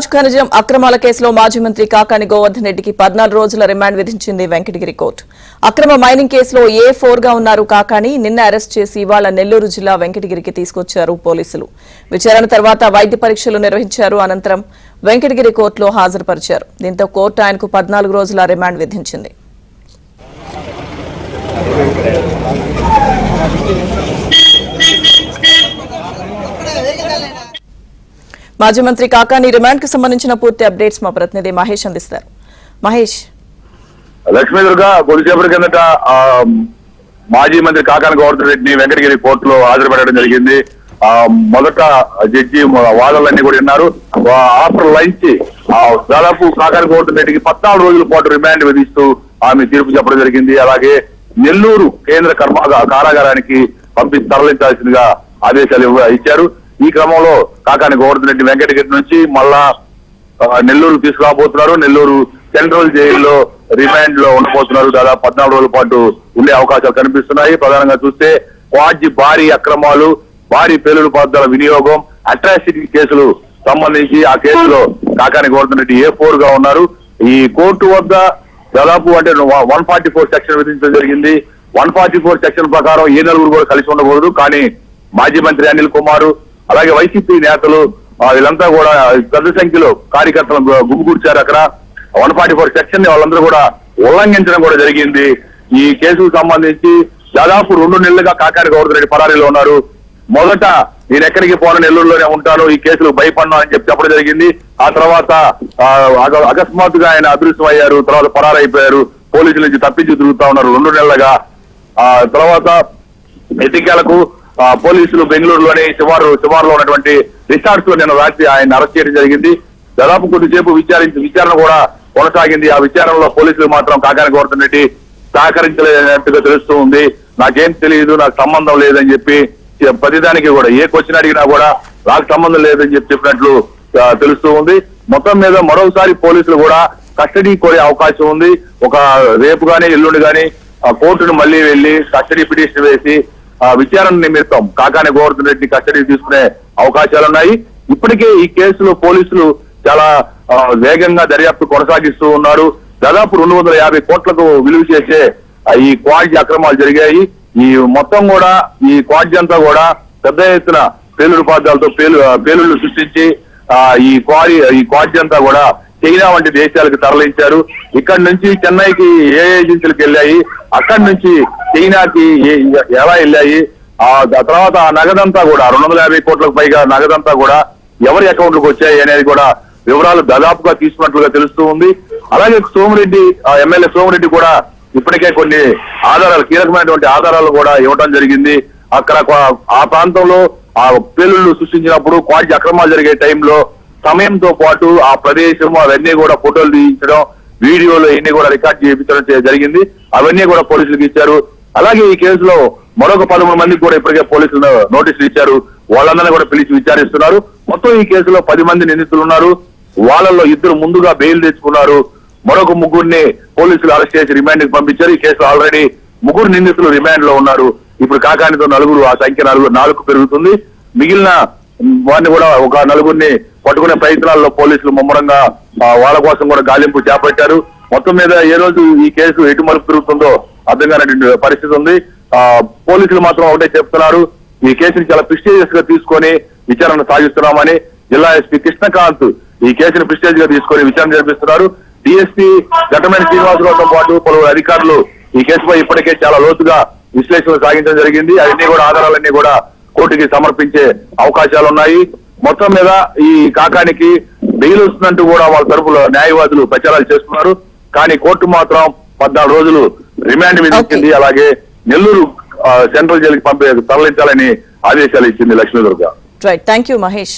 స్వరాజ్ ఖనిజం అక్రమాల కేసులో మాజీ మంత్రి కాకాని గోవర్ధన్ రెడ్డికి 14 రోజుల రిమాండ్ విధించింది వెంకటగిరి కోర్టు. అక్రమ మైనింగ్ కేసులో A4 గా ఉన్నారు కాకాని. నిన్న అరెస్ట్ చేసి ఇవాళ నెల్లూరు జిల్లా వెంకటగిరికి తీసుకొచ్చారు పోలీసులు. విచారణ తర్వాత వైద్య పరీక్షలు నిర్వహించారు. అనంతరం వెంకటగిరి కోర్టులో హాజరుపరిచారు. దీంతో కోర్టు ఆయనకు 14 రోజుల రిమాండ్ విధించింది. మాజీ మంత్రి కాకాని రిమాండ్ కు సంబంధించిన పూర్తి అప్డేట్స్ మా ప్రతినిధి మహేష్ అందిస్తారు. మహేష్, లక్ష్మీదుర్గ కొద్దిసేపటి కిందట మాజీ మంత్రి కాకాని గోవర్ధన్ రెడ్డిని వెంకటగిరి కోర్టులో హాజరుపడడం జరిగింది. మొదట జడ్జి వాదనలన్నీ కూడా విన్నారు. ఆఫ్టర్ లంచ్ దాదాపు కాకాని గోవర్ధన్ రెడ్డికి 14 రోజుల పాటు రిమాండ్ విధిస్తూ ఆమె తీర్పు చెప్పడం జరిగింది. అలాగే నెల్లూరు కేంద్ర కారాగారానికి తరలించాల్సిందిగా ఆదేశాలు ఇచ్చారు. ఈ క్రమంలో కాకాని గోవర్ధన్ రెడ్డి వెంకటగిరి నుంచి మళ్ళా నెల్లూరు తీసుకురాబోతున్నారు. నెల్లూరు సెంట్రల్ జైల్లో రిమాండ్ లో ఉండబోతున్నారు. దాదాపు 14 రోజుల పాటు ఉండే అవకాశాలు కనిపిస్తున్నాయి. ప్రధానంగా చూస్తే క్వాడ్జీ భారీ అక్రమాలు, భారీ పేలుడు పదార్థాల వినియోగం, అట్రాసిటీ కేసులు సంబంధించి ఆ కేసులో కాకాని గోవర్ధన్ రెడ్డి A4 గా ఉన్నారు. ఈ కోర్టు వద్ద దాదాపు అంటే 144 సెక్షన్ విధించడం జరిగింది. 144 సెక్షన్ ప్రకారం ఏ నలుగురు కూడా కలిసి ఉండకూడదు. కానీ మాజీ మంత్రి అనిల్ కుమార్, అలాగే వైసీపీ నేతలు వీళ్ళంతా కూడా పెద్ద సంఖ్యలో కార్యకర్తలు గుమిగూర్చారు. అక్కడ 144 సెక్షన్ ని వాళ్ళందరూ కూడా ఉల్లంఘించడం కూడా జరిగింది. ఈ కేసుకు సంబంధించి దాదాపు 2 నెలలుగా కాకాని గోవర్ధన్ రెడ్డి పరారీలో ఉన్నారు. మొదట నేను ఎక్కడికి పోను, నెల్లూరులోనే ఉంటాను, ఈ కేసులు భయపడినా అని చెప్పడం జరిగింది. ఆ తర్వాత అకస్మాత్తుగా ఆయన అదృశ్యం అయ్యారు. తర్వాత పరారైపోయారు. పోలీసుల నుంచి తప్పించి తిరుగుతా ఉన్నారు 2 నెలలుగా. తర్వాత ఎన్నికలకు పోలీసులు బెంగళూరులోని శివారులో ఉన్నటువంటి రిసార్ట్స్ లో నిన్న రాత్రి ఆయన అరెస్ట్ చేయడం జరిగింది. దాదాపు కొద్దిసేపు విచారణ కూడా కొనసాగింది. ఆ విచారణలో పోలీసులు మాత్రం కాకాని గోవర్ధన్ రెడ్డి సహకరించలేనట్టుగా తెలుస్తూ ఉంది. నాకేం తెలియదు, నాకు సంబంధం లేదని చెప్పి ప్రతిదానికి కూడా ఏ క్వశ్చన్ అడిగినా కూడా నాకు సంబంధం లేదని చెప్పినట్లు తెలుస్తూ ఉంది. మొత్తం మీద మరోసారి పోలీసులు కూడా కస్టడీ కోరే అవకాశం ఉంది. ఒక రేపు గానీ ఎల్లుండి గానీ కోర్టును మళ్లీ వెళ్లి కస్టడీ పిటిషన్ వేసి విచారణ నిమిత్తం కాకాని గోవర్ధన్ రెడ్డి కస్టడీ తీసుకునే అవకాశాలున్నాయి. ఇప్పటికే ఈ కేసులో పోలీసులు చాలా వేగంగా దర్యాప్తు కొనసాగిస్తూ ఉన్నారు. దాదాపు 250 కోట్లకు విలువ చేసే ఈ క్వాడ్జీ అక్రమాలు జరిగాయి. ఈ మొత్తం కూడా ఈ క్వాడ్జీ అంతా కూడా పెద్ద ఎత్తున పేలుడు పదార్థాలతో పేలుళ్లు సృష్టించి ఈ క్వాడ్జీ అంతా కూడా చైనా వంటి దేశాలకు తరలించారు. ఇక్కడి నుంచి చెన్నైకి ఏ ఏజెన్సీలకు వెళ్ళాయి, అక్కడి నుంచి చైనాకి ఎలా వెళ్ళాయి, ఆ తర్వాత ఆ నగదంతా కూడా 250 కోట్లకు పైగా నగదంతా కూడా ఎవరి అకౌంట్లకు వచ్చాయి అనేది కూడా వివరాలు దాదాపుగా తీసుకున్నట్లుగా తెలుస్తూ ఉంది. అలాగే ఎమ్మెల్యే సోమిరెడ్డి కూడా ఇప్పటికే కొన్ని ఆధారాలు, కీలకమైనటువంటి ఆధారాలు కూడా ఇవ్వడం జరిగింది. అక్కడ ఆ ప్రాంతంలో ఆ పేలుళ్లు సృష్టించినప్పుడు క్వాడ్జీ అక్రమాలు జరిగే టైంలో సమయంతో పాటు ఆ ప్రదేశం అవన్నీ కూడా ఫోటోలు తీయించడం, వీడియోలు ఇవన్నీ కూడా రికార్డ్ చేయించడం జరిగింది. అవన్నీ కూడా పోలీసులకు ఇచ్చారు. అలాగే ఈ కేసులో మరొక 13 మందికి కూడా ఇప్పటికే పోలీసులు నోటీసులు ఇచ్చారు. వాళ్ళందరినీ కూడా పిలిచి విచారిస్తున్నారు. మొత్తం ఈ కేసులో 10 మంది నిందితులు ఉన్నారు. వాళ్ళల్లో 2 ముందుగా బెయిల్ తెచ్చుకున్నారు. మరొక 3 పోలీసులు అరెస్ట్ చేసి రిమాండ్ కి పంపించారు. ఈ కేసులో ఆల్రెడీ 3 నిందితులు రిమాండ్ లో ఉన్నారు. ఇప్పుడు కాకానితో 4, ఆ సంఖ్య 4 పెరుగుతుంది. మిగిలిన వారిని కూడా ఒక 4 పట్టుకునే ప్రయత్నాల్లో పోలీసులు ముమ్మరంగా వాళ్ళ కోసం కూడా గాలింపు చేపట్టారు. మొత్తం మీద ఏ రోజు ఈ కేసు ఎటు మలుపు తిరుగుతుందో అర్థం కానటువంటి పరిస్థితి ఉంది. పోలీసులు మాత్రం ఒకటే చెప్తున్నారు, ఈ కేసుని చాలా ప్రిస్టేజియస్ గా తీసుకొని విచారణ సాగిస్తున్నామని. జిల్లా ఎస్పీ కృష్ణకాంత్ ఈ కేసుని ప్రిస్టేజ్ గా తీసుకొని విచారణ జరిపిస్తున్నారు. డిఎస్పీ ఘటమైన శ్రీనివాసరావుతో పాటు పలువురు అధికారులు ఈ కేసుపై ఇప్పటికే చాలా లోతుగా విశ్లేషణ సాగించడం జరిగింది. అవన్నీ కూడా ఆధారాలన్నీ కూడా కోర్టుకి సమర్పించే అవకాశాలు ఉన్నాయి. మొత్తం మీద ఈ కాకానికి బెయిల్ వస్తుందంటూ కూడా వాళ్ళ తరపులో న్యాయవాదులు ప్రచారాలు చేస్తున్నారు. కానీ కోర్టు మాత్రం 14 రోజులు రిమాండ్ విధించింది. అలాగే నెల్లూరు సెంట్రల్ జైలుకి తరలించాలని ఆదేశాలు ఇచ్చింది. Lakshmi Durga. Right, thank you Mahesh.